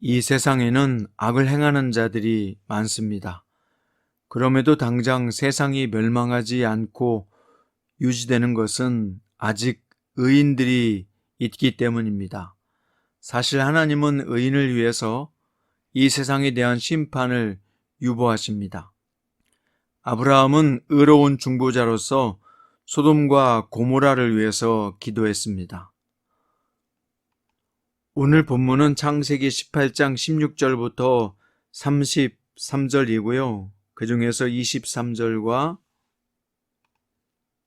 이 세상에는 악을 행하는 자들이 많습니다. 그럼에도 당장 세상이 멸망하지 않고 유지되는 것은 아직 의인들이 있기 때문입니다. 사실 하나님은 의인을 위해서 이 세상에 대한 심판을 유보하십니다. 아브라함은 의로운 중보자로서 소돔과 고모라를 위해서 기도했습니다. 오늘 본문은 창세기 18장 16절부터 33절이고요. 그 중에서 23절과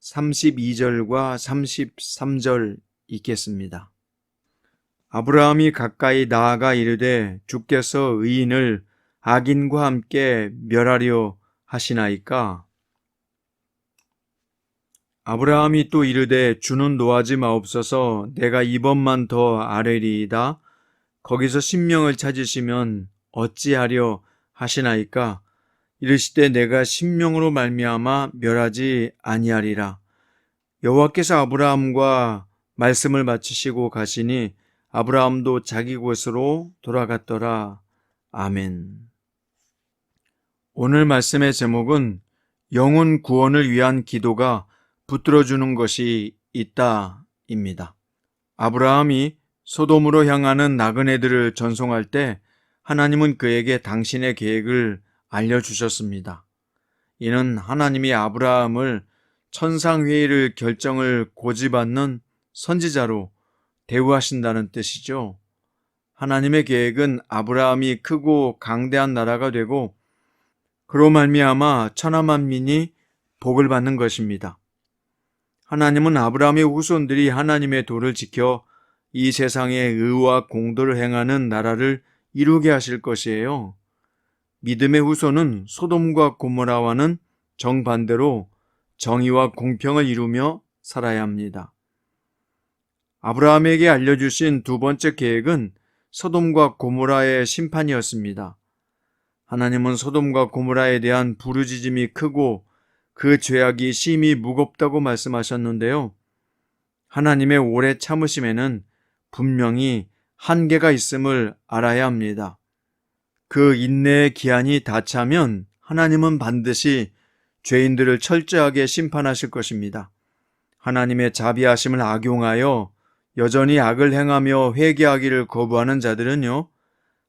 32절과 33절 읽겠습니다. 아브라함이 가까이 나아가 이르되 주께서 의인을 악인과 함께 멸하려 하시나이까? 아브라함이 또 이르되 주는 노하지 마옵소서. 내가 이번만 더 아뢰리이다. 거기서 심령을 찾으시면 어찌하려 하시나이까? 이르시되 내가 심령으로 말미암아 멸하지 아니하리라. 여호와께서 아브라함과 말씀을 마치시고 가시니 아브라함도 자기 곳으로 돌아갔더라. 아멘. 오늘 말씀의 제목은 영혼 구원을 위한 기도가 붙들어주는 것이 있다입니다. 아브라함이 소돔으로 향하는 나그네들을 전송할 때 하나님은 그에게 당신의 계획을 알려주셨습니다. 이는 하나님이 아브라함을 천상회의를 결정을 고집하는 선지자로 대우하신다는 뜻이죠. 하나님의 계획은 아브라함이 크고 강대한 나라가 되고 그로 말미암아 천하 만민이 복을 받는 것입니다. 하나님은 아브라함의 후손들이 하나님의 도를 지켜 이 세상에 의와 공도를 행하는 나라를 이루게 하실 것이에요. 믿음의 후손은 소돔과 고모라와는 정반대로 정의와 공평을 이루며 살아야 합니다. 아브라함에게 알려주신 두 번째 계획은 소돔과 고모라의 심판이었습니다. 하나님은 소돔과 고모라에 대한 부르짖음이 크고 그 죄악이 심히 무겁다고 말씀하셨는데요. 하나님의 오래 참으심에는 분명히 한계가 있음을 알아야 합니다. 그 인내의 기한이 다 차면 하나님은 반드시 죄인들을 철저하게 심판하실 것입니다. 하나님의 자비하심을 악용하여 여전히 악을 행하며 회개하기를 거부하는 자들은요,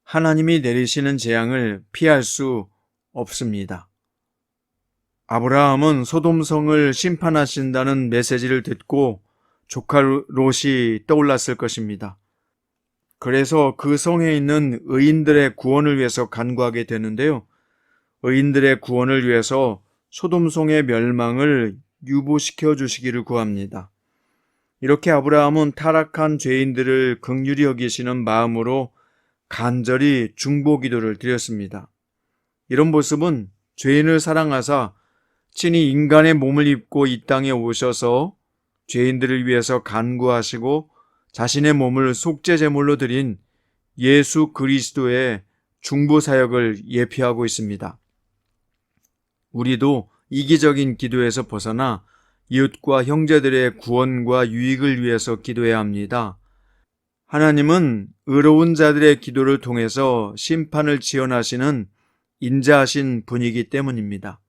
하나님이 내리시는 재앙을 피할 수 없습니다. 아브라함은 소돔성을 심판하신다는 메시지를 듣고 조카 롯이 떠올랐을 것입니다. 그래서 그 성에 있는 의인들의 구원을 위해서 간구하게 되는데요. 의인들의 구원을 위해서 소돔성의 멸망을 유보시켜 주시기를 구합니다. 이렇게 아브라함은 타락한 죄인들을 긍휼히 여기시는 마음으로 간절히 중보기도를 드렸습니다. 이런 모습은 죄인을 사랑하사 친히 인간의 몸을 입고 이 땅에 오셔서 죄인들을 위해서 간구하시고 자신의 몸을 속죄제물로 드린 예수 그리스도의 중보사역을 예표하고 있습니다. 우리도 이기적인 기도에서 벗어나 이웃과 형제들의 구원과 유익을 위해서 기도해야 합니다. 하나님은 의로운 자들의 기도를 통해서 심판을 지원하시는 인자하신 분이기 때문입니다.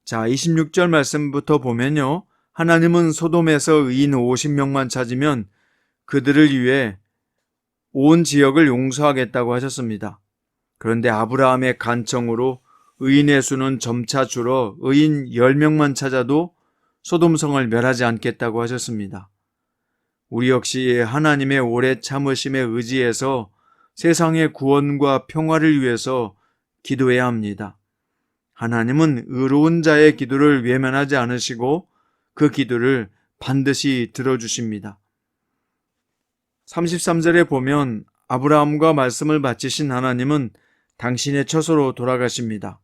자, 26절 말씀부터 보면요. 하나님은 소돔에서 의인 50명만 찾으면 그들을 위해 온 지역을 용서하겠다고 하셨습니다. 그런데 아브라함의 간청으로 의인의 수는 점차 줄어 의인 10명만 찾아도 소돔성을 멸하지 않겠다고 하셨습니다. 우리 역시 하나님의 오래 참으심에 의지해서 세상의 구원과 평화를 위해서 기도해야 합니다. 하나님은 의로운 자의 기도를 외면하지 않으시고 그 기도를 반드시 들어주십니다. 33절에 보면 아브라함과 말씀을 마치신 하나님은 당신의 처소로 돌아가십니다.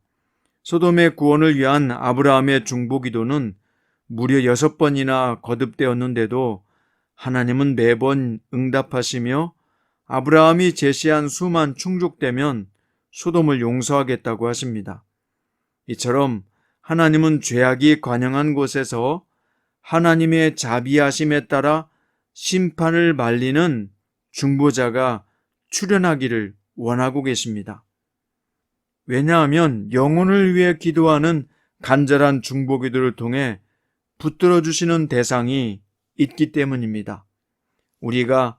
소돔의 구원을 위한 아브라함의 중보기도는 무려 6번이나 거듭되었는데도 하나님은 매번 응답하시며 아브라함이 제시한 수만 충족되면 소돔을 용서하겠다고 하십니다. 이처럼 하나님은 죄악이 관영한 곳에서 하나님의 자비하심에 따라 심판을 말리는 중보자가 출현하기를 원하고 계십니다. 왜냐하면 영혼을 위해 기도하는 간절한 중보기도를 통해 붙들어 주시는 대상이 있기 때문입니다. 우리가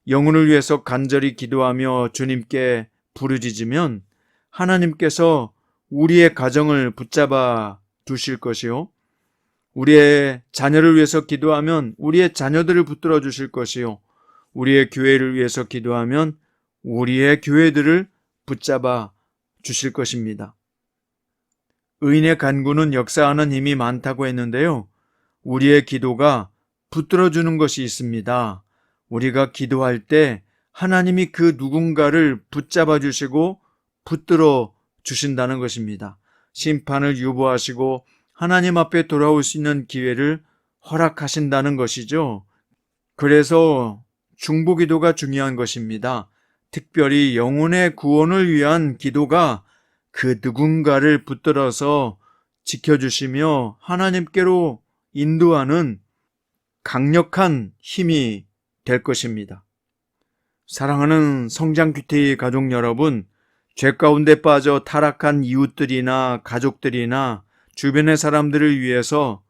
영혼을 위해서 간절히 기도하며 주님께 부르짖으면 하나님께서 우리의 가정을 붙잡아 두실 것이요, 우리의 자녀를 위해서 기도하면 우리의 자녀들을 붙들어 주실 것이요, 우리의 교회를 위해서 기도하면 우리의 교회들을 붙잡아 주실 것입니다. 의인의 간구는 역사하는 힘이 많다고 했는데요, 우리의 기도가 붙들어주는 것이 있습니다. 우리가 기도할 때 하나님이 그 누군가를 붙잡아 주시고 붙들어 주신다는 것입니다. 심판을 유보하시고 하나님 앞에 돌아올 수 있는 기회를 허락하신다는 것이죠. 그래서 중보기도가 중요한 것입니다. 특별히 영혼의 구원을 위한 기도가 그 누군가를 붙들어서 지켜주시며 하나님께로 인도하는 강력한 힘이 될 것입니다. 사랑하는 성장규태의 가족 여러분, 죄 가운데 빠져 타락한 이웃들이나 가족들이나 주변의 사람들을 위해서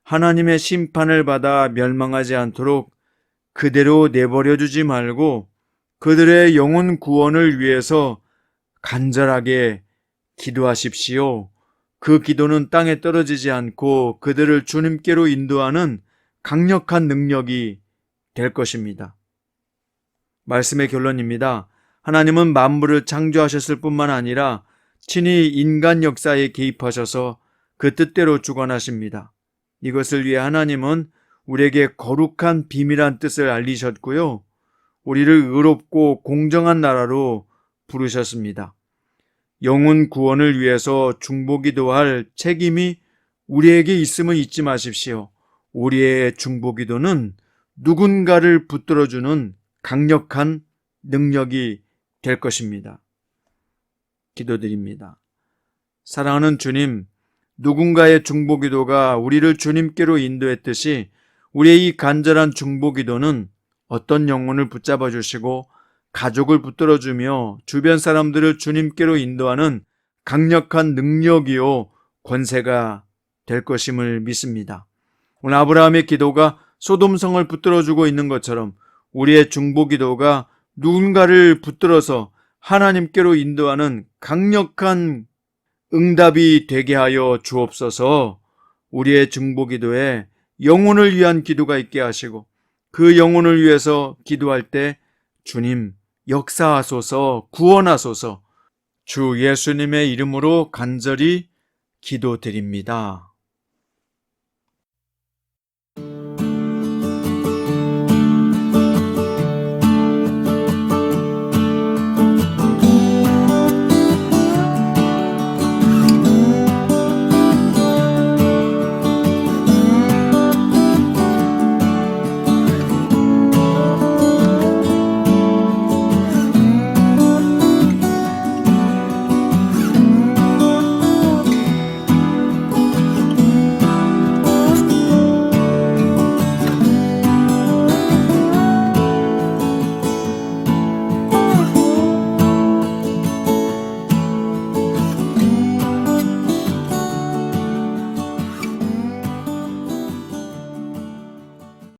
하나님의 심판을 받아 멸망하지 않도록 그대로 내버려 두지 말고 그들의 영혼 구원을 위해서 간절하게 기도하십시오. 그 기도는 땅에 떨어지지 않고 그들을 주님께로 인도하는 강력한 능력이 될 것입니다. 말씀의 결론입니다. 하나님은 만물을 창조하셨을 뿐만 아니라 친히 인간 역사에 개입하셔서 그 뜻대로 주관하십니다. 이것을 위해 하나님은 우리에게 거룩한 비밀한 뜻을 알리셨고요, 우리를 의롭고 공정한 나라로 부르셨습니다. 영혼 구원을 위해서 중보기도할 책임이 우리에게 있음을 잊지 마십시오. 우리의 중보기도는 누군가를 붙들어주는 강력한 능력이 될 것입니다. 기도드립니다. 사랑하는 주님, 누군가의 중보기도가 우리를 주님께로 인도했듯이 우리의 이 간절한 중보기도는 어떤 영혼을 붙잡아 주시고 가족을 붙들어주며 주변 사람들을 주님께로 인도하는 강력한 능력이요 권세가 될 것임을 믿습니다. 오늘 아브라함의 기도가 소돔성을 붙들어주고 있는 것처럼 우리의 중보기도가 누군가를 붙들어서 하나님께로 인도하는 강력한 응답이 되게 하여 주옵소서. 우리의 중보기도에 영혼을 위한 기도가 있게 하시고 그 영혼을 위해서 기도할 때 주님 역사하소서, 구원하소서. 주 예수님의 이름으로 간절히 기도드립니다.